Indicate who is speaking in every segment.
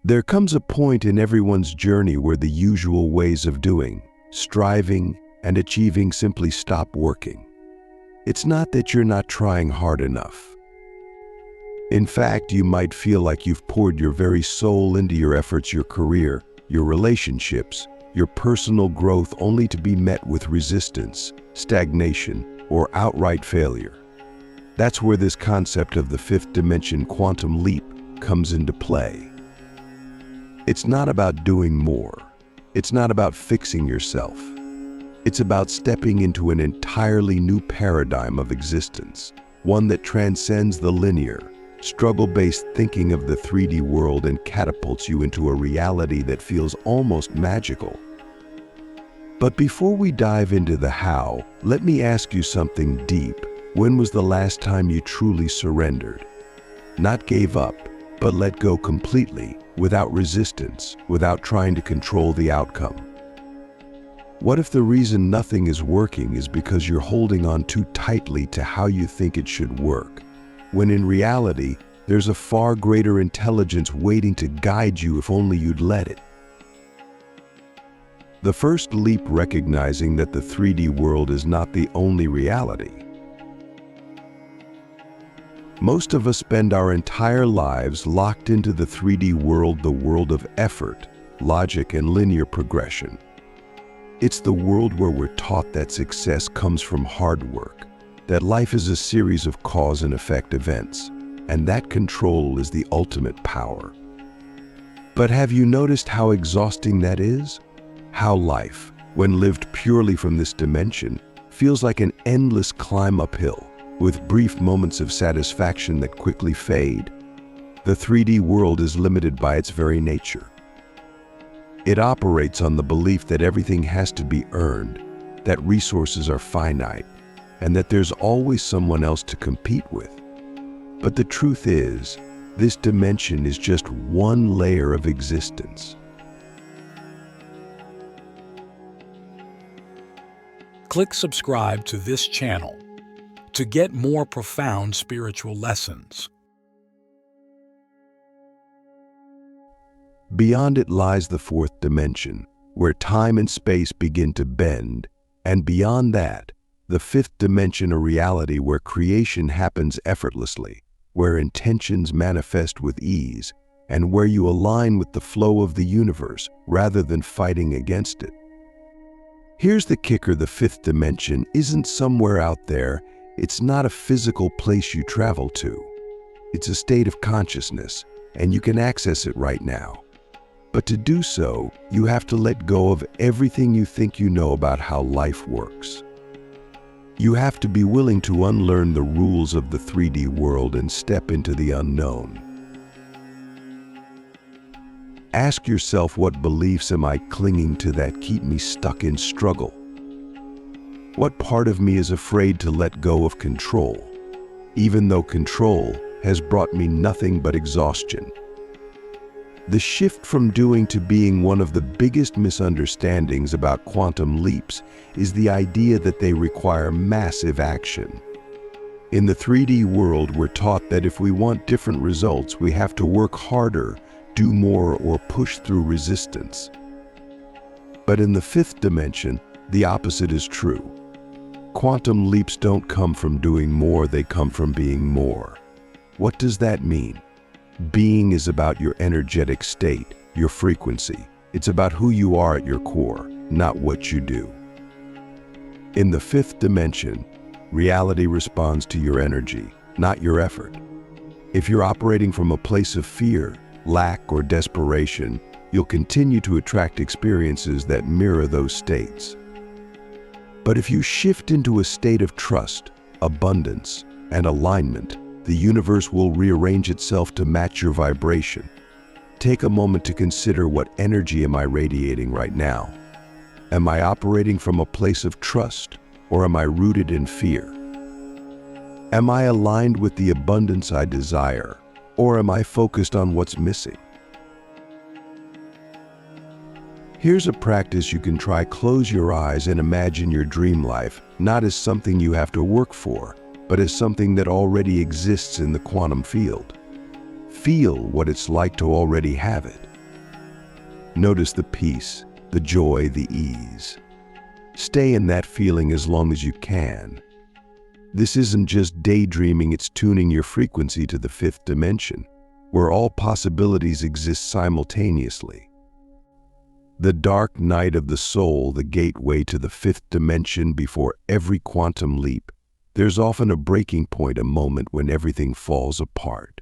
Speaker 1: There comes a point in everyone's journey where the usual ways of doing, striving, and achieving simply stop working. It's not that you're not trying hard enough. In fact, you might feel like you've poured your very soul into your efforts, your career, your relationships, your personal growth, only to be met with resistance, stagnation, or outright failure. That's where this concept of the fifth dimension quantum leap comes into play. It's not about doing more. It's not about fixing yourself. It's about stepping into an entirely new paradigm of existence, one that transcends the linear, struggle-based thinking of the 3D world and catapults you into a reality that feels almost magical. But before we dive into the how, let me ask you something deep. When was the last time you truly surrendered? Not gave up, but let go completely, without resistance, without trying to control the outcome. What if the reason nothing is working is because you're holding on too tightly to how you think it should work, when in reality, there's a far greater intelligence waiting to guide you if only you'd let it? The first leap, recognizing that the 3D world is not the only reality. Most of us spend our entire lives locked into the 3D world, the world of effort, logic, and linear progression. It's the world where we're taught that success comes from hard work, that life is a series of cause and effect events, and that control is the ultimate power. But have you noticed how exhausting that is? How life, when lived purely from this dimension, feels like an endless climb uphill, with brief moments of satisfaction that quickly fade. The 3D world is limited by its very nature. It operates on the belief that everything has to be earned, that resources are finite, and that there's always someone else to compete with. But the truth is, this dimension is just one layer of existence.
Speaker 2: Click subscribe to this channel to get more profound spiritual lessons.
Speaker 1: Beyond it lies the fourth dimension, where time and space begin to bend, and beyond that, the fifth dimension, a reality where creation happens effortlessly, where intentions manifest with ease, and where you align with the flow of the universe rather than fighting against it. Here's the kicker: the fifth dimension isn't somewhere out there. It's not a physical place you travel to. It's a state of consciousness, and you can access it right now. But to do so, you have to let go of everything you think you know about how life works. You have to be willing to unlearn the rules of the 3D world and step into the unknown. Ask yourself, what beliefs am I clinging to that keep me stuck in struggle? What part of me is afraid to let go of control, even though control has brought me nothing but exhaustion? The shift from doing to being. One of the biggest misunderstandings about quantum leaps is the idea that they require massive action. In the 3D world, we're taught that if we want different results, we have to work harder, do more, or push through resistance. But in the fifth dimension, the opposite is true. Quantum leaps don't come from doing more, they come from being more. What does that mean? Being is about your energetic state, your frequency. It's about who you are at your core, not what you do. In the fifth dimension, reality responds to your energy, not your effort. If you're operating from a place of fear, lack, or desperation, you'll continue to attract experiences that mirror those states. But if you shift into a state of trust, abundance, and alignment, the universe will rearrange itself to match your vibration. Take a moment to consider, what energy am I radiating right now? Am I operating from a place of trust, or am I rooted in fear? Am I aligned with the abundance I desire, or am I focused on what's missing? Here's a practice you can try. Close your eyes and imagine your dream life, not as something you have to work for, but as something that already exists in the quantum field. Feel what it's like to already have it. Notice the peace, the joy, the ease. Stay in that feeling as long as you can. This isn't just daydreaming, it's tuning your frequency to the fifth dimension, where all possibilities exist simultaneously. The dark night of the soul, the gateway to the fifth dimension. Before every quantum leap, there's often a breaking point, a moment when everything falls apart.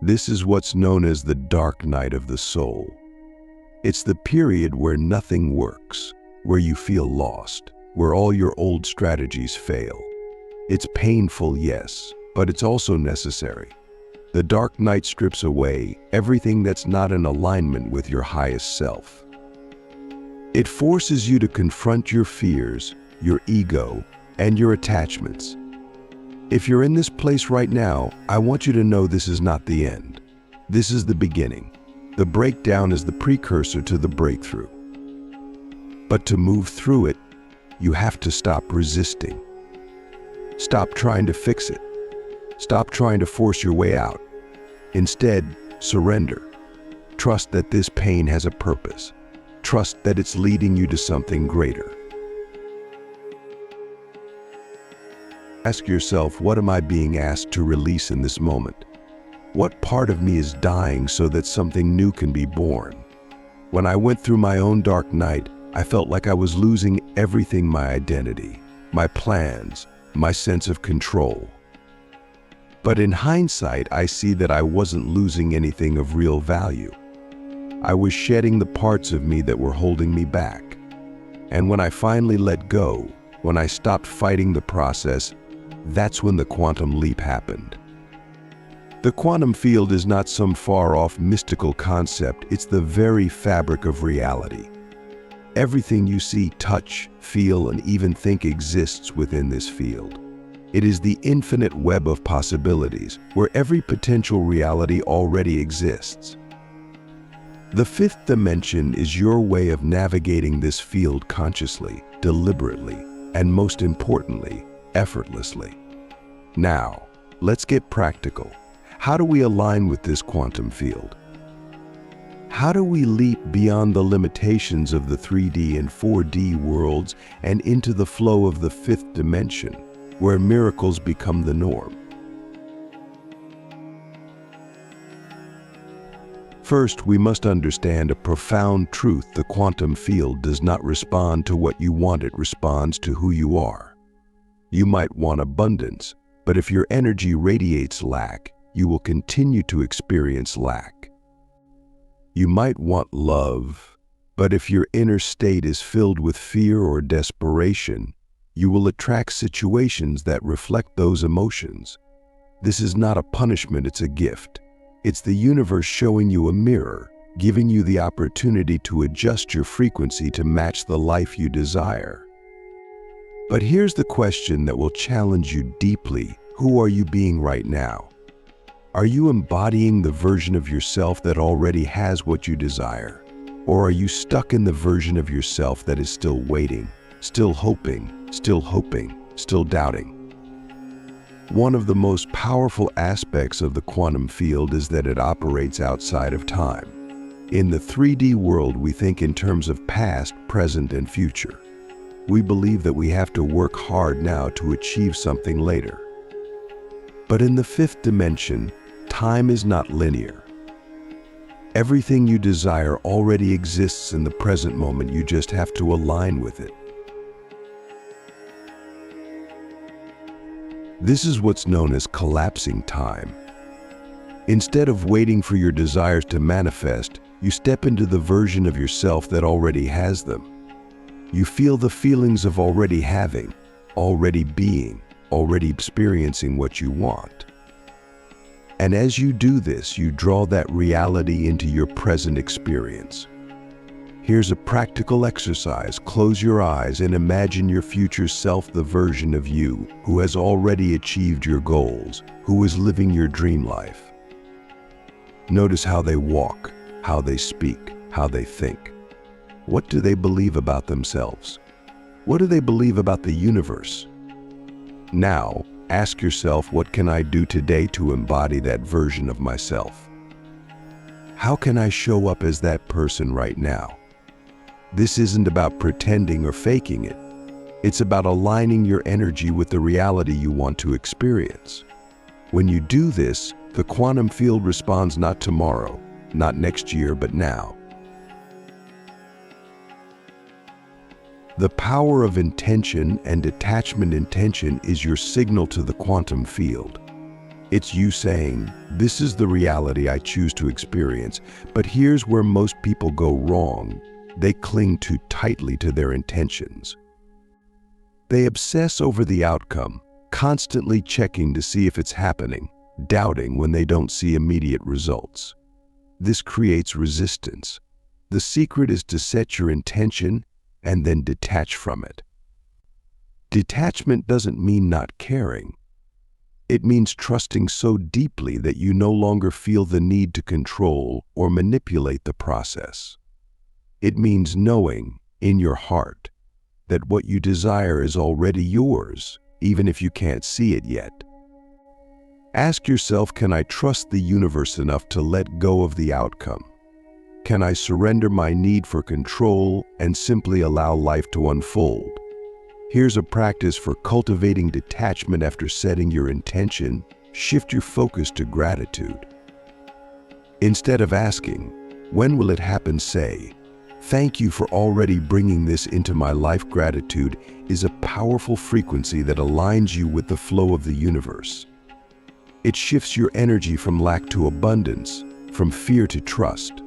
Speaker 1: This is what's known as the dark night of the soul. It's the period where nothing works, where you feel lost, where all your old strategies fail. It's painful, yes, but it's also necessary. The dark night strips away everything that's not in alignment with your highest self. It forces you to confront your fears, your ego, and your attachments. If you're in this place right now, I want you to know this is not the end. This is the beginning. The breakdown is the precursor to the breakthrough. But to move through it, you have to stop resisting. Stop trying to fix it. Stop trying to force your way out. Instead, surrender. Trust that this pain has a purpose. Trust that it's leading you to something greater. Ask yourself, what am I being asked to release in this moment? What part of me is dying so that something new can be born? When I went through my own dark night, I felt like I was losing everything: my identity, my plans, my sense of control. But in hindsight, I see that I wasn't losing anything of real value. I was shedding the parts of me that were holding me back. And when I finally let go, when I stopped fighting the process, that's when the quantum leap happened. The quantum field is not some far-off mystical concept, it's the very fabric of reality. Everything you see, touch, feel, and even think exists within this field. It is the infinite web of possibilities, where every potential reality already exists. The fifth dimension is your way of navigating this field consciously, deliberately, and most importantly, effortlessly. Now, let's get practical. How do we align with this quantum field? How do we leap beyond the limitations of the 3D and 4D worlds and into the flow of the fifth dimension, where miracles become the norm? First, we must understand a profound truth: the quantum field does not respond to what you want, it responds to who you are. You might want abundance, but if your energy radiates lack, you will continue to experience lack. You might want love, but if your inner state is filled with fear or desperation, you will attract situations that reflect those emotions. This is not a punishment, it's a gift. It's the universe showing you a mirror, giving you the opportunity to adjust your frequency to match the life you desire. But here's the question that will challenge you deeply: who are you being right now? Are you embodying the version of yourself that already has what you desire? Or are you stuck in the version of yourself that is still waiting, still hoping, still doubting? One of the most powerful aspects of the quantum field is that it operates outside of time. In the 3D world, we think in terms of past, present, and future. We believe that we have to work hard now to achieve something later. But in the fifth dimension, time is not linear. Everything you desire already exists in the present moment, you just have to align with it. This is what's known as collapsing time. Instead of waiting for your desires to manifest, you step into the version of yourself that already has them. You feel the feelings of already having, already being, already experiencing what you want. And as you do this, you draw that reality into your present experience. Here's a practical exercise. Close your eyes and imagine your future self, the version of you who has already achieved your goals, who is living your dream life. Notice how they walk, how they speak, how they think. What do they believe about themselves? What do they believe about the universe? Now, Ask yourself, what can I do today to embody that version of myself? How can I show up as that person right now? This isn't about pretending or faking it. It's about aligning your energy with the reality you want to experience. When you do this, the quantum field responds not tomorrow, not next year, but now. The power of intention and detachment. Intention is your signal to the quantum field. It's you saying, this is the reality I choose to experience, but here's where most people go wrong. They cling too tightly to their intentions. They obsess over the outcome, constantly checking to see if it's happening, doubting when they don't see immediate results. This creates resistance. The secret is to set your intention and then detach from it. Detachment doesn't mean not caring. It means trusting so deeply that you no longer feel the need to control or manipulate the process. It means knowing in your heart that what you desire is already yours, even if you can't see it yet. Ask yourself, can I trust the universe enough to let go of the outcome? Can I surrender my need for control and simply allow life to unfold? Here's a practice for cultivating detachment after setting your intention. Shift your focus to gratitude. Instead of asking, when will it happen, say, thank you for already bringing this into my life. Gratitude is a powerful frequency that aligns you with the flow of the universe. It shifts your energy from lack to abundance, from fear to trust.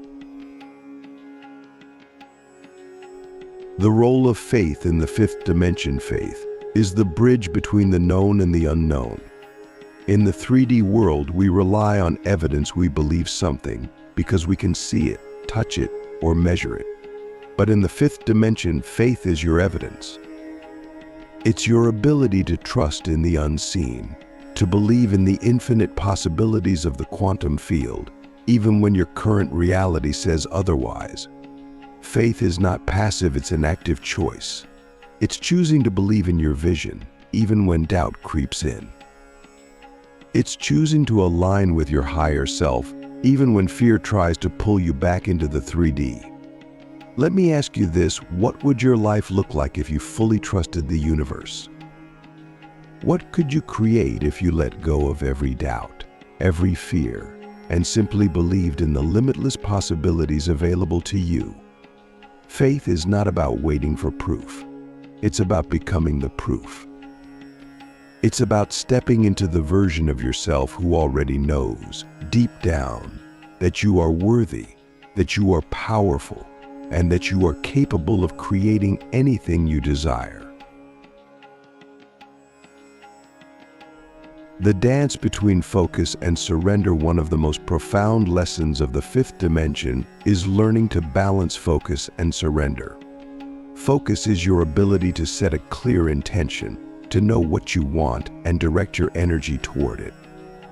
Speaker 1: The role of faith in the fifth dimension. Faith is the bridge between the known and the unknown. In the 3D world, we rely on evidence we believe something because we can see it, touch it, or measure it. But in the fifth dimension, faith is your evidence. It's your ability to trust in the unseen, to believe in the infinite possibilities of the quantum field, even when your current reality says otherwise. Faith is not passive, it's an active choice. It's choosing to believe in your vision, even when doubt creeps in. It's choosing to align with your higher self, even when fear tries to pull you back into the 3D. Let me ask you this, what would your life look like if you fully trusted the universe? What could you create if you let go of every doubt, every fear, and simply believed in the limitless possibilities available to you? Faith is not about waiting for proof. It's about becoming the proof. It's about stepping into the version of yourself who already knows, deep down, that you are worthy, that you are powerful, and that you are capable of creating anything you desire. The dance between focus and surrender. One of the most profound lessons of the fifth dimension is learning to balance focus and surrender. Focus is your ability to set a clear intention, to know what you want and direct your energy toward it.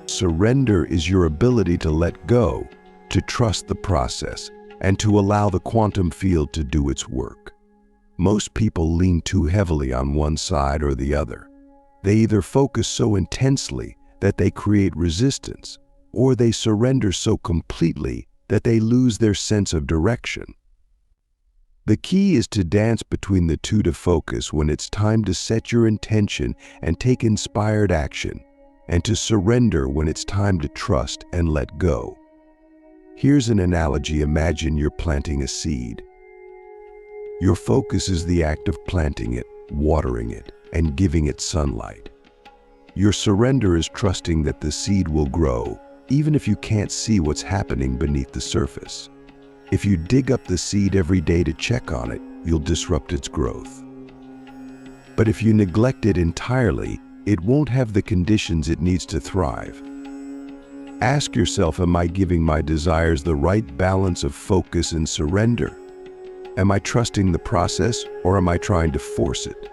Speaker 1: Surrender is your ability to let go, to trust the process, and to allow the quantum field to do its work. Most people lean too heavily on one side or the other. They either focus so intensely that they create resistance, or they surrender so completely that they lose their sense of direction. The key is to dance between the two, to focus when it's time to set your intention and take inspired action, and to surrender when it's time to trust and let go. Here's an analogy. Imagine you're planting a seed. Your focus is the act of planting it, watering it, and giving it sunlight. Your surrender is trusting that the seed will grow, even if you can't see what's happening beneath the surface. If you dig up the seed every day to check on it, you'll disrupt its growth. But if you neglect it entirely, it won't have the conditions it needs to thrive. Ask yourself, am I giving my desires the right balance of focus and surrender? Am I trusting the process, or am I trying to force it?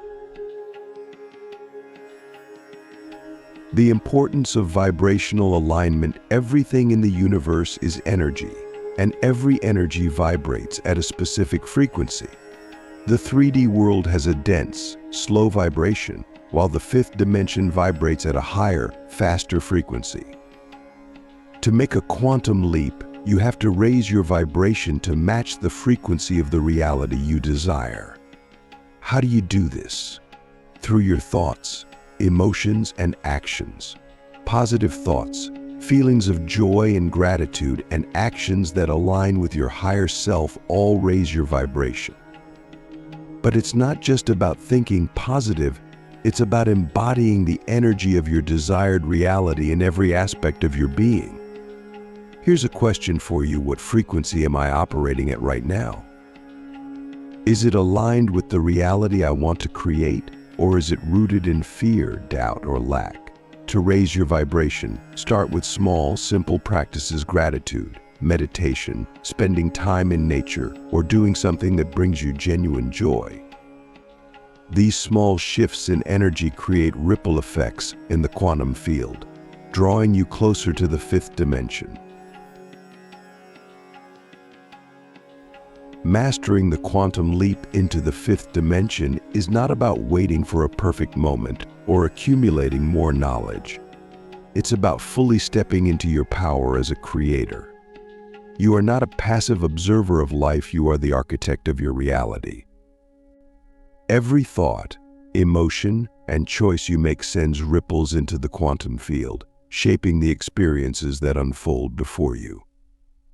Speaker 1: The importance of vibrational alignment. Everything in the universe is energy, and every energy vibrates at a specific frequency. The 3D world has a dense, slow vibration, while the fifth dimension vibrates at a higher, faster frequency. To make a quantum leap, you have to raise your vibration to match the frequency of the reality you desire. How do you do this? Through your thoughts, emotions, and actions. Positive thoughts, feelings of joy and gratitude, and actions that align with your higher self all raise your vibration. But it's not just about thinking positive, it's about embodying the energy of your desired reality in every aspect of your being. Here's a question for you: what frequency am I operating at right now? Is it aligned with the reality I want to create, or is it rooted in fear, doubt, or lack? To raise your vibration, start with small, simple practices: gratitude, meditation, spending time in nature, or doing something that brings you genuine joy. These small shifts in energy create ripple effects in the quantum field, drawing you closer to the fifth dimension. Mastering the quantum leap into the fifth dimension is not about waiting for a perfect moment or accumulating more knowledge. It's about fully stepping into your power as a creator. You are not a passive observer of life, you are the architect of your reality. Every thought, emotion, and choice you make sends ripples into the quantum field, shaping the experiences that unfold before you.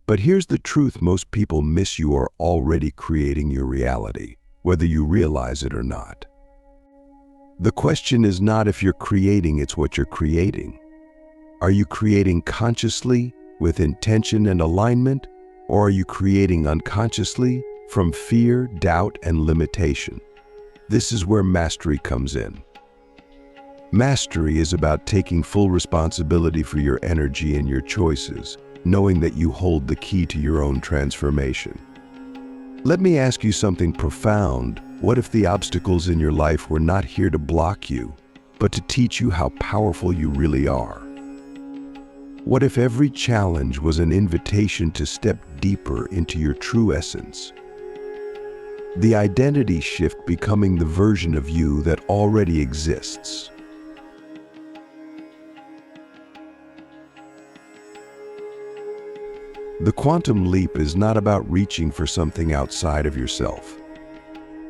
Speaker 1: But here's the truth: most people miss you are already creating your reality, whether you realize it or not. The question is not if you're creating, it's what you're creating. Are you creating consciously, with intention and alignment, or are you creating unconsciously, from fear, doubt, and limitation? This is where mastery comes in. Mastery is about taking full responsibility for your energy and your choices, knowing that you hold the key to your own transformation. Let me ask you something profound. What if the obstacles in your life were not here to block you, but to teach you how powerful you really are? What if every challenge was an invitation to step deeper into your true essence? The identity shift, becoming the version of you that already exists. The quantum leap is not about reaching for something outside of yourself.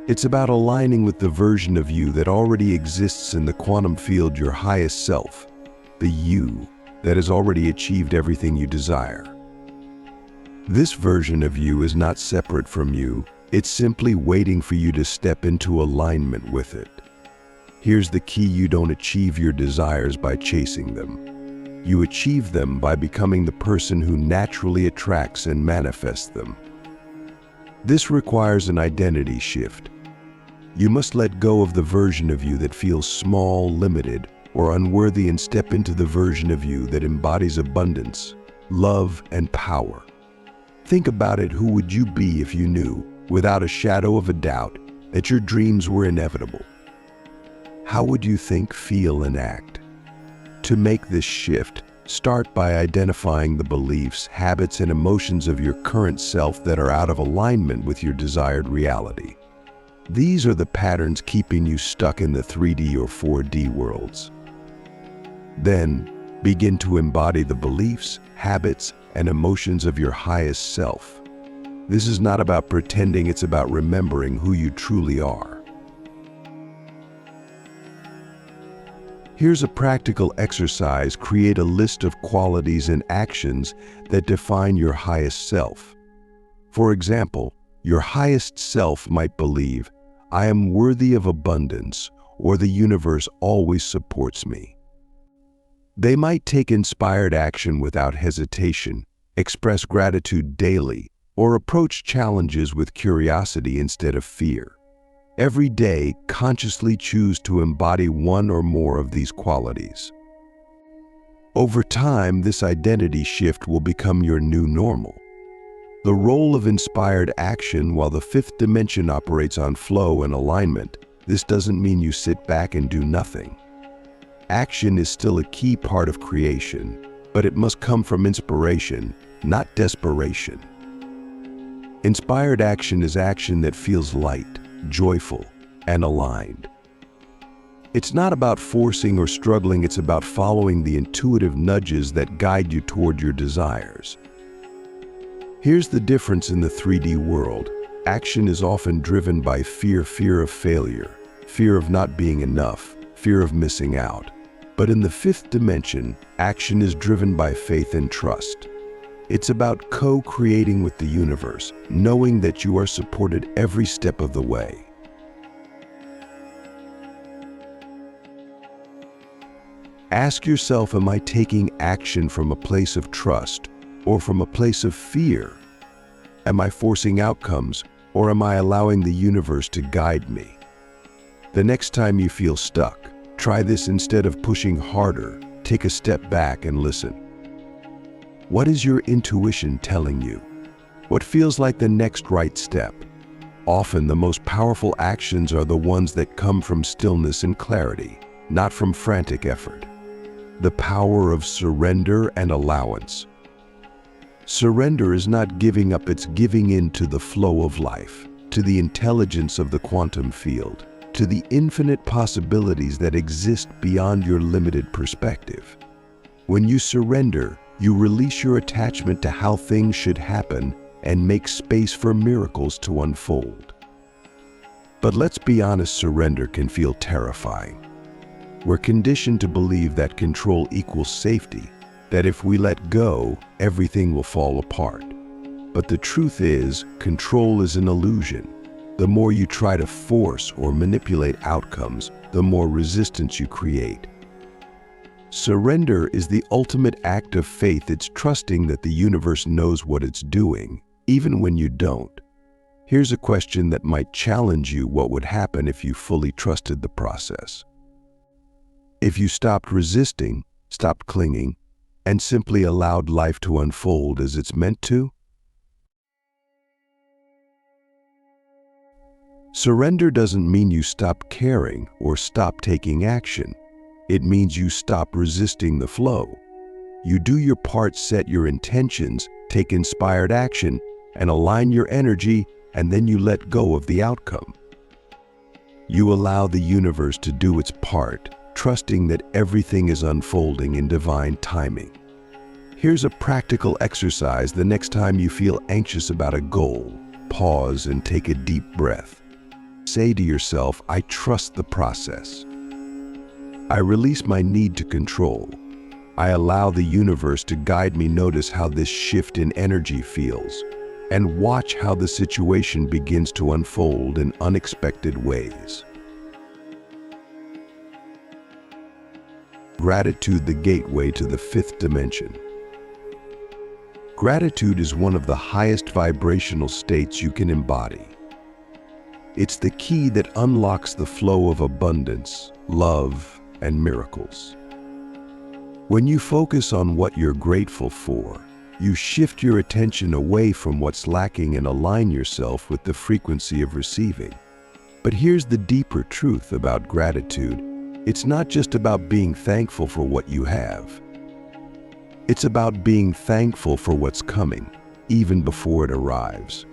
Speaker 1: It's about aligning with the version of you that already exists in the quantum field, your highest self, the you that has already achieved everything you desire. This version of you is not separate from you, it's simply waiting for you to step into alignment with it. Here's the key: you don't achieve your desires by chasing them. You achieve them by becoming the person who naturally attracts and manifests them. This requires an identity shift. You must let go of the version of you that feels small, limited, or unworthy and step into the version of you that embodies abundance, love, and power. Think about it: who would you be if you knew, without a shadow of a doubt, that your dreams were inevitable? How would you think, feel, and act? To make this shift, start by identifying the beliefs, habits, and emotions of your current self that are out of alignment with your desired reality. These are the patterns keeping you stuck in the 3D or 4D worlds. Then, begin to embody the beliefs, habits, and emotions of your highest self. This is not about pretending, it's about remembering who you truly are. Here's a practical exercise: create a list of qualities and actions that define your highest self. For example, your highest self might believe, "I am worthy of abundance," or "the universe always supports me." They might take inspired action without hesitation, express gratitude daily, or approach challenges with curiosity instead of fear. Every day, consciously choose to embody one or more of these qualities. Over time, this identity shift will become your new normal. The role of inspired action: while the fifth dimension operates on flow and alignment, this doesn't mean you sit back and do nothing. Action is still a key part of creation, but it must come from inspiration, not desperation. Inspired action is action that feels light, joyful, and aligned. It's not about forcing or struggling, it's about following the intuitive nudges that guide you toward your desires. Here's the difference in the 3D world. Action is often driven by fear of failure, fear of not being enough, fear of missing out. But in the 5th dimension, action is driven by faith and trust. It's about co-creating with the universe, knowing that you are supported every step of the way. Ask yourself, am I taking action from a place of trust or from a place of fear? Am I forcing outcomes or am I allowing the universe to guide me? The next time you feel stuck, try this. Instead of pushing harder, take a step back and listen. What is your intuition telling you? What feels like the next right step? Often the most powerful actions are the ones that come from stillness and clarity, not from frantic effort. The power of surrender and allowance. Surrender is not giving up, it's giving in to the flow of life, to the intelligence of the quantum field, to the infinite possibilities that exist beyond your limited perspective. When you surrender, you release your attachment to how things should happen and make space for miracles to unfold. But let's be honest, surrender can feel terrifying. We're conditioned to believe that control equals safety, that if we let go, everything will fall apart. But the truth is, control is an illusion. The more you try to force or manipulate outcomes, the more resistance you create. Surrender is the ultimate act of faith. It's trusting that the universe knows what it's doing, even when you don't. Here's a question that might challenge you. What would happen if you fully trusted the process? If you stopped resisting, stopped clinging, and simply allowed life to unfold as it's meant to? Surrender doesn't mean you stop caring or stop taking action. It means you stop resisting the flow. You do your part, set your intentions, take inspired action, and align your energy, and then you let go of the outcome. You allow the universe to do its part, trusting that everything is unfolding in divine timing. Here's a practical exercise. The next time you feel anxious about a goal, pause and take a deep breath. Say to yourself, I trust the process. I release my need to control. I allow the universe to guide me. Notice how this shift in energy feels, and watch how the situation begins to unfold in unexpected ways. Gratitude, the gateway to the 5th dimension. Gratitude is one of the highest vibrational states you can embody. It's the key that unlocks the flow of abundance, love, and miracles. When you focus on what you're grateful for, you shift your attention away from what's lacking and align yourself with the frequency of receiving. But here's the deeper truth about gratitude. It's not just about being thankful for what you have. It's about being thankful for what's coming, even before it arrives.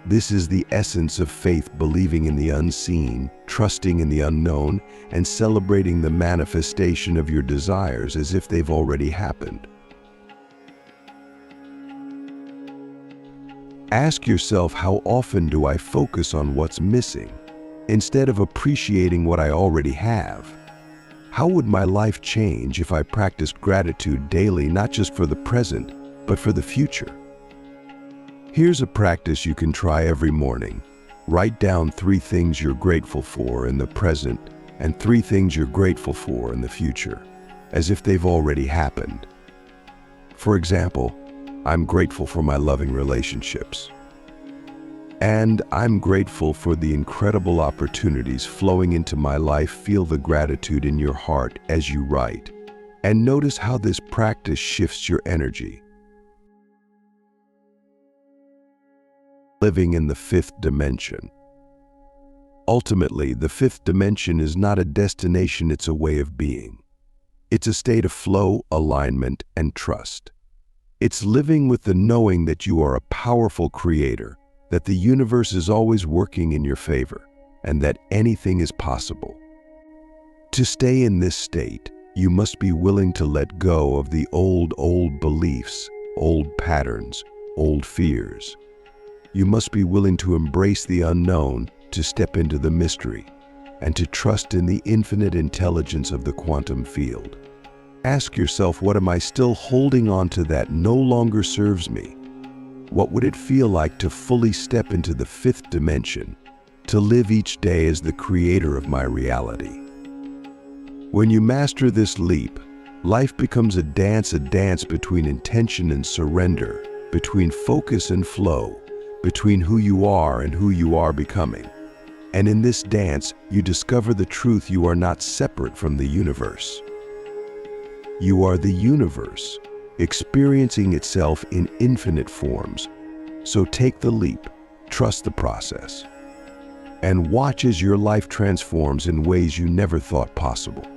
Speaker 1: This is the essence of faith, believing in the unseen, trusting in the unknown, and celebrating the manifestation of your desires as if they've already happened. Ask yourself, how often do I focus on what's missing instead of appreciating what I already have? How would my life change if I practiced gratitude daily, not just for the present, but for the future? Here's a practice you can try every morning. Write down 3 things you're grateful for in the present and 3 things you're grateful for in the future, as if they've already happened. For example, I'm grateful for my loving relationships. And I'm grateful for the incredible opportunities flowing into my life. Feel the gratitude in your heart as you write, and notice how this practice shifts your energy. Living in the 5th dimension. Ultimately, the 5th dimension is not a destination, it's a way of being. It's a state of flow, alignment, and trust. It's living with the knowing that you are a powerful creator, that the universe is always working in your favor, and that anything is possible. To stay in this state, you must be willing to let go of the old beliefs, old patterns, old fears. You must be willing to embrace the unknown, to step into the mystery, and to trust in the infinite intelligence of the quantum field. Ask yourself, what am I still holding on to that no longer serves me? What would it feel like to fully step into the fifth dimension, to live each day as the creator of my reality? When you master this leap, life becomes a dance between intention and surrender, between focus and flow, between who you are and who you are becoming. And in this dance, you discover the truth: you are not separate from the universe. You are the universe, experiencing itself in infinite forms. So take the leap, trust the process, and watch as your life transforms in ways you never thought possible.